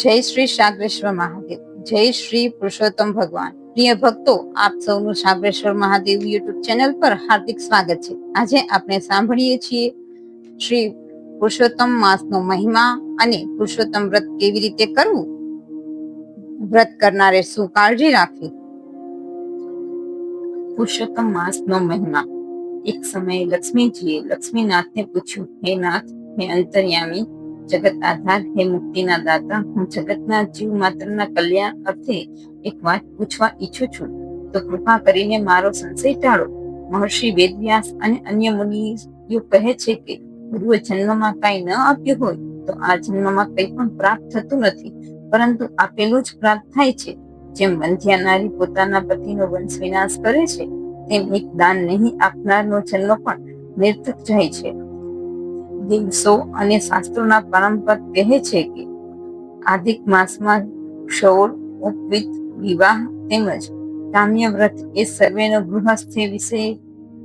જય શ્રી સાગરેશ્વર મહાદેવ, જય શ્રી પુરુષોત્તમ ભગવાન. પ્રિય ભક્તો, આપ સૌનું સાગરેશ્વર મહાદેવ યુટ્યુબ ચેનલ પર હાર્દિક સ્વાગત છે. આજે આપણે સાંભળીએ છીએ શ્રી પુરુષોત્તમ માસનો મહિમા અને પુરુષોત્તમ વ્રત કેવી રીતે કરવું, વ્રત કરનારે શું કાળજી રાખવી. પુરુષોત્તમ માસનો મહિમા. એક સમયે લક્ષ્મીજીએ લક્ષ્મીનાથને પૂછ્યું, હે નાથ, હે અંતર્યામી, જગત આધાર, હે મુક્તિના દાતા, હું જગતના જીવ માત્રના કલ્યાણ અર્થે એક વાત પૂછવા ઈચ્છું છું, તો કૃપા કરીને મારો સંશય ટાળો. મહર્ષિ વેદવ્યાસ અને અન્ય મુનિઓ કહે છે કે ગુરુએ જન્મમાં કાંઈ ન આપ્યું હોય તો આ જન્મમાં કંઈ પણ પ્રાપ્ત થતું નથી, પરંતુ આપેલું જ પ્રાપ્ત થાય છે. જેમ બંધ્યા નારી પોતાના પતિનો વંશ વિનાશ કરે છે, તેમ એક દાન નહીં આપનારનો જન્મ પણ નિર્થક જાય છે. દિવસો અને શાસ્ત્રોના પરંપરા કહે છે કે આધિક માસમાં ક્ષૌર, ઉપવીત, વિવાહ તેમજ કામ્ય વ્રત એ સર્વેનો ગૃહસ્થ વિશે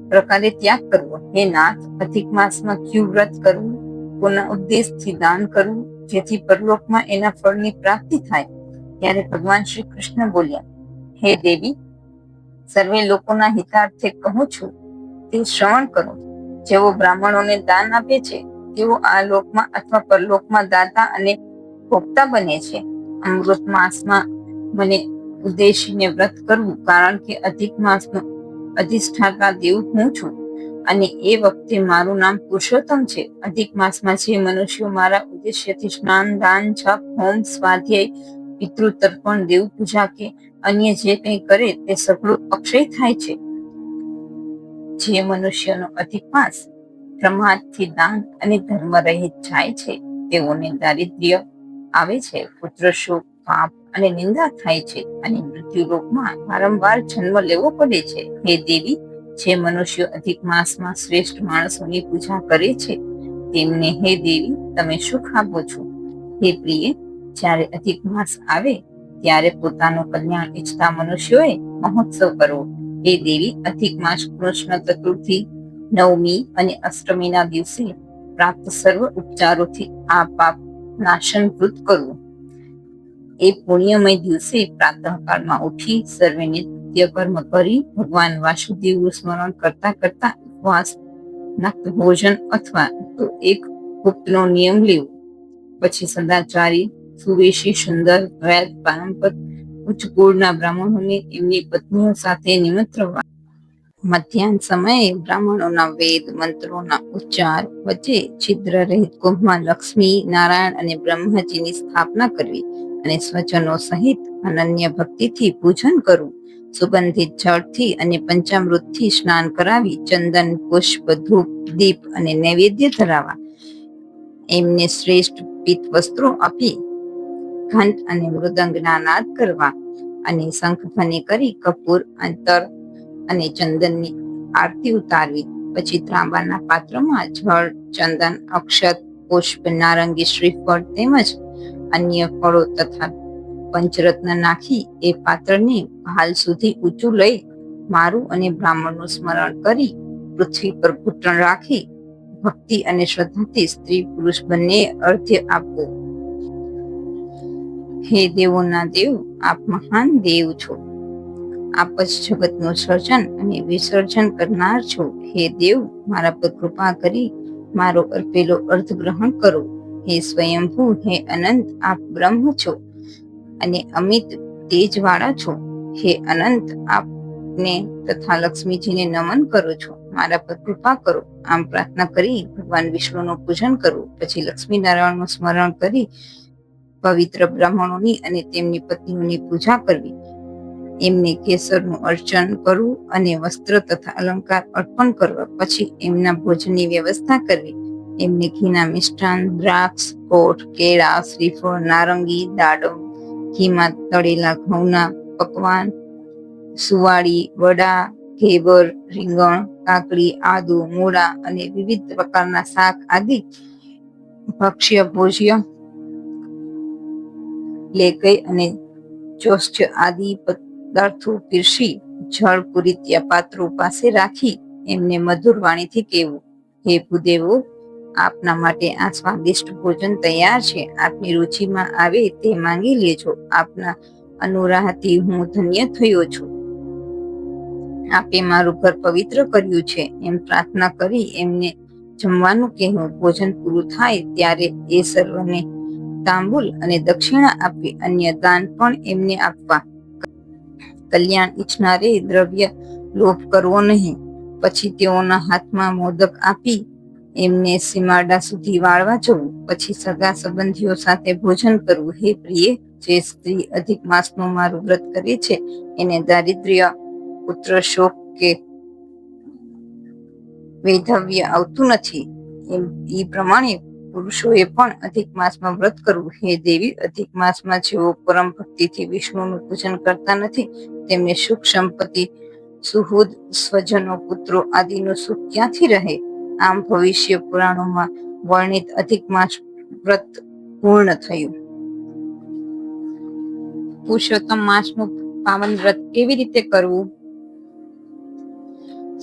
પ્રકારે ત્યાગ કરવો. હે નાથ, અધિક માસમાં ક્યુ વ્રત કરવું, કોના ઉદ્દેશથી દાન કરવું, જેથી પરલોકમાં એના ફળની પ્રાપ્તિ થાય. ત્યારે ભગવાન શ્રી કૃષ્ણ બોલ્યા, હે દેવી, સર્વે લોકોના હિતાર્થે કહું છું તે શ્રવણ કરો. જેઓ બ્રાહ્મણોને દાન આપે છે તેઓ આ લોકમાં અથવા પરલોકમાં દાતા અને ભોગતા બને છે. અમૃત માસમાં મને ઉદ્દેશીને વ્રત કરવું, કારણ કે અધિક માસનો અધિષ્ઠાતા દેવ હું છું અને એ વખતે મારું નામ પુરુષોત્તમ છે. અધિક માસમાં જે મનુષ્યો મારા ઉદ્દેશ્યથી સ્નાન, દાન, જપ, હોમ, સ્વાધ્યાય, પિતૃ તર્પણ, દેવ પૂજા કે અન્ય જે કંઈ કરે તે સઘળું અક્ષય થાય છે. જે મનુષ્યનો અધિક માસ પ્રમાદથી દાન અને ધર્મ રહિત જાય છે તેઓને દારિદ્ર્ય આવે છે, પુત્ર શોક, પાપ અને નિંદા થાય છે અને મૃત્યુલોકમાં વારંવાર જન્મ લેવો પડે છે. હે દેવી, જે મનુષ્યો અધિક માસમાં શ્રેષ્ઠ માણસોની પૂજા કરે છે તેમને હે દેવી તમે સુખ આપો છો. હે પ્રિય, જ્યારે અધિક માસ આવે ત્યારે પોતાનું કલ્યાણ ઈચ્છતા મનુષ્યોએ મહોત્સવ કરવો. હે દેવી, અધિક માસ કૃષ્ણ ચતુર્થી, નવમી અને અષ્ટમીના દિવસે પ્રાપ્ત સર્વ ઉપચારોથી આ પાપ નાશનભૂત કરવું. એ પુણ્યમય દિવસે પ્રાતઃકાળમાં ઉઠી સર્વે નિત્ય કર્મ કરી ભગવાન વાસુદેવનું સ્મરણ કરતા કરતા ઉપવાસ, નક્ત ભોજન અથવા તો એક ગુપ્તનો નિયમ લેવો. પછી સદાચારી, સુવેશી, સુંદર, વેદ પારંપત, ઉચ્ચ કુળના બ્રાહ્મણોને એમની પત્નીઓ સાથે નિમંત્રવા. મધ્યાહન સમયે બ્રાહ્મણોના વેદ મંત્રોના ઉચ્ચાર વચ્ચે છિદ્ર રહિત કુંભમાં લક્ષ્મી, નારાયણ અને બ્રહ્મજીની સ્થાપના કરવી અને સ્વજનો સહિત અનન્ય ભક્તિથી પૂજન કરવું. સુગંધિત જળથી અને પંચામૃતથી સ્નાન કરાવી ચંદન, પુષ્પ, ધૂપ, દીપ અને નૈવેદ્ય ધરાવવા. એમને શ્રેષ્ઠ પિત્ત વસ્ત્રો આપી ઘંટ અને મૃદંગના નાદ કરવા અને શંખધ્વનિ કરી કપૂર, અંતર અને ચંદનની આરતી ઉતારવી. પછી ત્રાંબાના પાત્રમાં જળ, ચંદન, અક્ષત, પુષ્પ, નારંગી, શ્રીફળ તેમજ અન્ય ફળો તથા પંચરત્ન નાખી એ પાત્રને ભાલ સુધી ઊંચું લઈ મારું અને બ્રાહ્મણનું સ્મરણ કરી પૃથ્વી પર ઘૂંટણ રાખી ભક્તિ અને શ્રદ્ધાથી સ્ત્રી પુરુષ બંને અર્ધ્ય આપવું. હે દેવોના દેવ, આપ મહાન દેવ છો. આપ જ જગતનું સર્જન અને વિસર્જન કરનાર છો. હે દેવ, મારા પર કૃપા કરી મારો અર્પેલો અર્થ ગ્રહણ કરો. હે સ્વયંભૂ, હે અનંત, આપ બ્રહ્મ છો અને અમિત તેજવાળા છો. હે અનંત, આપને તથા લક્ષ્મીજીને નમન કરો છો. મારા પર કૃપા કરો. આમ પ્રાર્થના કરી ભગવાન વિષ્ણુનું પૂજન કરવું. પછી લક્ષ્મી નારાયણનું સ્મરણ કરી પવિત્ર બ્રાહ્મણોની અને તેમની પત્નીઓની પૂજા કરવી. એમને કેસરનું અર્ચન કરવું અને વસ્ત્ર તથા અલંકાર અર્પણ કરવા. પછી એમના ભોજનની વ્યવસ્થા કરવી. એમને ઘીના મિષ્ટાન, દ્રાક્ષ, કોઠ, કેળા, શ્રીફળ, નારંગી, દાડમ, ઘીમાં તળેલા ઘઉંના પકવાન, સુવાળી, વડા, ઘેવર, રીંગણ, કાકડી, આદુ, મૂળા અને વિવિધ પ્રકારના શાક આદિ ભક્ષ્ય ભોજ્ય લેકઈ અને ચોષ્ય આદિ પદાર્થો પીરસી જળ પૂરિત્યા પાત્રો પાસે રાખી એમને મધુર વાણીથી કહેવું, હે ભૂદેવો, આપના માટે આ સ્વાદિષ્ટ ભોજન તૈયાર છે. આપની રુચિમાં આવે તે માંગી લેજો. આપના અનુરાહથી હું ધન્ય થયો છું. આપે મારું ઘર પવિત્ર કર્યું છે એમ પ્રાર્થના કરી એમને જમવાનું કહેવું. ભોજન પૂરું થાય ત્યારે એ સર્વને તાંબુલ અને દક્ષિણા આપી અન્ય દાન પણ એમને આપવા. કલ્યાણ ઈચ્છનારે દ્રવ્ય લોભ કરવો નહીં. પછી તેઓના હાથમાં મોદક આપી એમને સીમાડા સુધી વાળવા જવું. પછી સગા સંબંધીઓ સાથે ભોજન કરવું. હે પ્રિય, જે સ્ત્રી અધિક માસનું મારું વ્રત કરે છે એને દારિદ્ર્ય, પુત્ર શોક કે વૈધવ્ય આવતું નથી. એ પ્રમાણે પુરુષોએ પણ અધિક માસમાં વ્રત કરવું. હે દેવી, અધિક માસમાં જેઓ પરમ ભક્તિથી વિષ્ણુનું પૂજન કરતા નથી તેમને સુખ સંપત્તિ, સુહૃદ, સ્વજનો, પુત્રો આદિનું સુખ ક્યાંથી રહે? આમ ભવિષ્ય પુરાણોમાં વર્ણિત અધિક માસ વ્રત પૂર્ણ થયું. પુરુષોત્તમ માસનું પાવન વ્રત કેવી રીતે કરવું?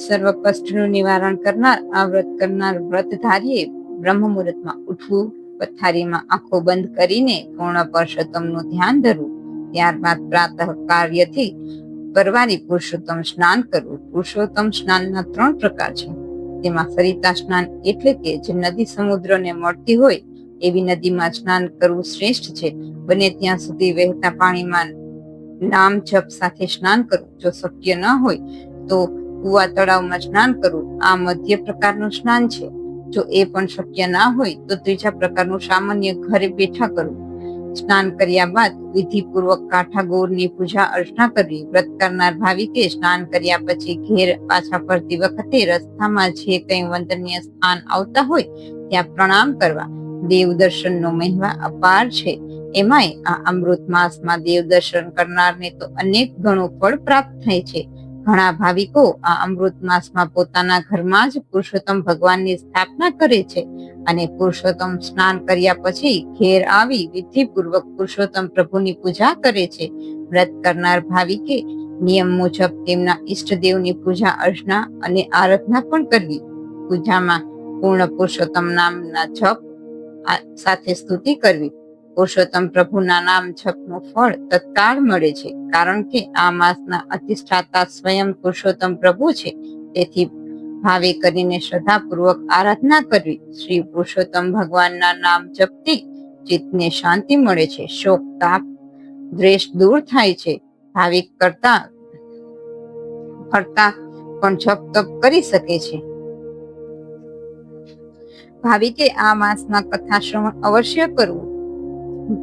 સર્વ કષ્ટનું નિવારણ કરનાર આ વ્રત કરનાર વ્રતધારીએ બ્રહ્મ મુહૂર્તમાં ઉઠવું, પથારીમાં આંખો બંધ કરીને પૂર્ણ પુરુષોત્તમનું ધ્યાન ધરવું. ત્યારબાદ પ્રાતઃ કાર્યથી પરવારી પુરુષોત્તમ સ્નાન કરવું. પુરુષોત્તમ સ્નાનના 3 પ્રકાર છે. તેમાં સરિતા સ્નાન એટલે કે જે નદી સમુદ્રને મળતી હોય એવી નદીમાં સ્નાન કરવું શ્રેષ્ઠ છે. બને ત્યાં સુધી વહેતા પાણીમાં નામ જપ સાથે સ્નાન કરવું. જો શક્ય ન હોય તો કુવા તળાવમાં સ્નાન કરવું. આ મધ્ય પ્રકારનું સ્નાન છે. જો એ પણ શક્ય ના હોય તો ત્રીજા પ્રકારનું સામાન્ય ઘરે બેઠા કરવું. સ્નાન કર્યા બાદ વિધિપૂર્વક કાંઠા ગૌરની પૂજા અર્ચના કરવી. વ્રત કરનાર ભાવિકે સ્નાન કર્યા પછી ઘેર પાછા ફરતી વખતે રસ્તામાં જે કંઈ વંદનીય સ્થાન આવતા હોય ત્યાં પ્રણામ કરવા. દેવ દર્શનનો મહિમા અપાર છે. એમાંય આ અમૃત માસમાં દેવ દર્શન કરનારને તો અનેક ગણું ફળ પ્રાપ્ત થાય છે. ઘણા ભાવિકો આ અમૃત માસમાં પોતાના ઘરમાં જ પુરુષોત્તમ ભગવાનની સ્થાપના કરે છે અને પુરુષોત્તમ સ્નાન કર્યા પછી ઘેર આવી વિધિપૂર્વક પુરુષોત્તમ પ્રભુની પૂજા કરે છે. વ્રત કરનાર ભાવિકે નિયમ મુજબ તેમના ઈષ્ટદેવની પૂજા અર્ચના અને આરાધના પણ કરવી. પૂજામાં પૂર્ણ પુરુષોત્તમ નામના જપ સાથે સ્તુતિ કરવી. પુરુષોત્તમ પ્રભુના નામ જપનું ફળ તત્કાળ મળે છે, કારણ કે આ માસના અધિષ્ઠાતા સ્વયં પુરુષોત્તમ પ્રભુ છે. તેથી ભાવે કરીને શ્રદ્ધાપૂર્વક આરાધના કરવી. શ્રી પુરુષોત્તમ ભગવાનના નામ જપથી ચિત્તને શાંતિ મળે છે. શોક, તાપ, દ્વેષ દૂર થાય છે. ભાવિક કરતા પણ જપ તપ કરી શકે છે. ભાવિકે આ માસમાં કથા શ્રવણ અવશ્ય કરવું.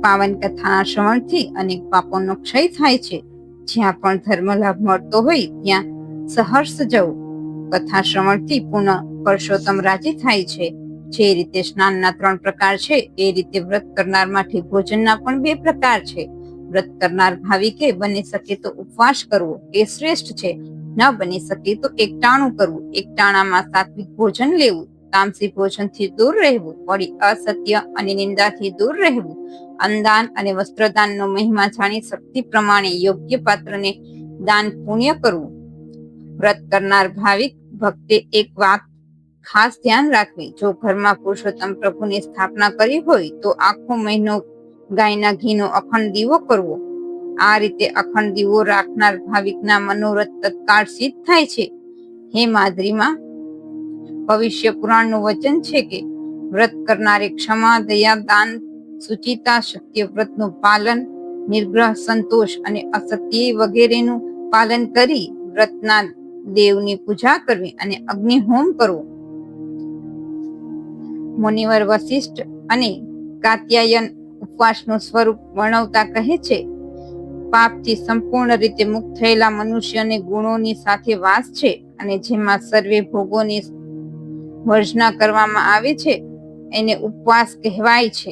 પાવન કથાના શ્રવણથી અનેક પાપોનો ક્ષય થાય છે. જ્યાં પણ ધર્મ લાભ મળતો હોય ત્યાં સહર્ષ જવું. કથા શ્રવણથી પૂર્ણ પુરુષોત્તમ રાજી થાય છે. જે રીતે સ્નાનના 3 પ્રકાર છે એ રીતે વ્રત કરનાર માટે ભોજનના પણ 2 પ્રકાર છે. વ્રત કરનાર ભાવિકે બની શકે તો ઉપવાસ કરવો એ શ્રેષ્ઠ છે. ન બની શકે તો એકટાણું કરવું. એકટાણામાં સાત્વિક ભોજન લેવું. તામસી ભોજનથી દૂર રહેવું. વળી અસત્ય અને નિંદાથી દૂર રહેવું. અન્નદાન અને વસ્ત્રદાનનો મહિમા જાણી શક્તિ પ્રમાણે યોગ્ય પાત્રને દાન પુણ્ય કરવું. વ્રત કરનાર ભાવિક ભક્તે એક વાત ખાસ ધ્યાન રાખવી. જો ઘરમાં પુરુષોત્તમ પ્રભુની સ્થાપના કરી હોય તો આખો મહિનો ગાયના ઘીનો અખંડ દીવો કરવો. આ રીતે અખંડ દીવો રાખનાર ભાવિકના મનોરથ તત્કાળ સિદ્ધ થાય છે. હે માદ્રીમાં, ભવિષ્ય પુરાણનું વચન છે કે વ્રત કરનારે ક્ષમા, દયા, દાન, સુચિતા, સત્યવ્રતનું પાલન, નિર્ગ્રહ, સંતોષ અને અસત્ય વગેરેનું પાલન કરી વ્રતના દેવની પૂજા કરવી અને અગ્નિહોમ કરવો. મુનિવર વશિષ્ઠ અને કાત્યાયન ઉપવાસનું સ્વરૂપ વર્ણવતા કહે છે, પાપથી સંપૂર્ણ રીતે મુક્ત થયેલા મનુષ્યને ગુણોની સાથે વાસ છે અને જેમાં સર્વે ભોગોની વર્જના કરવામાં આવે છે એને ઉપવાસ કહેવાય છે.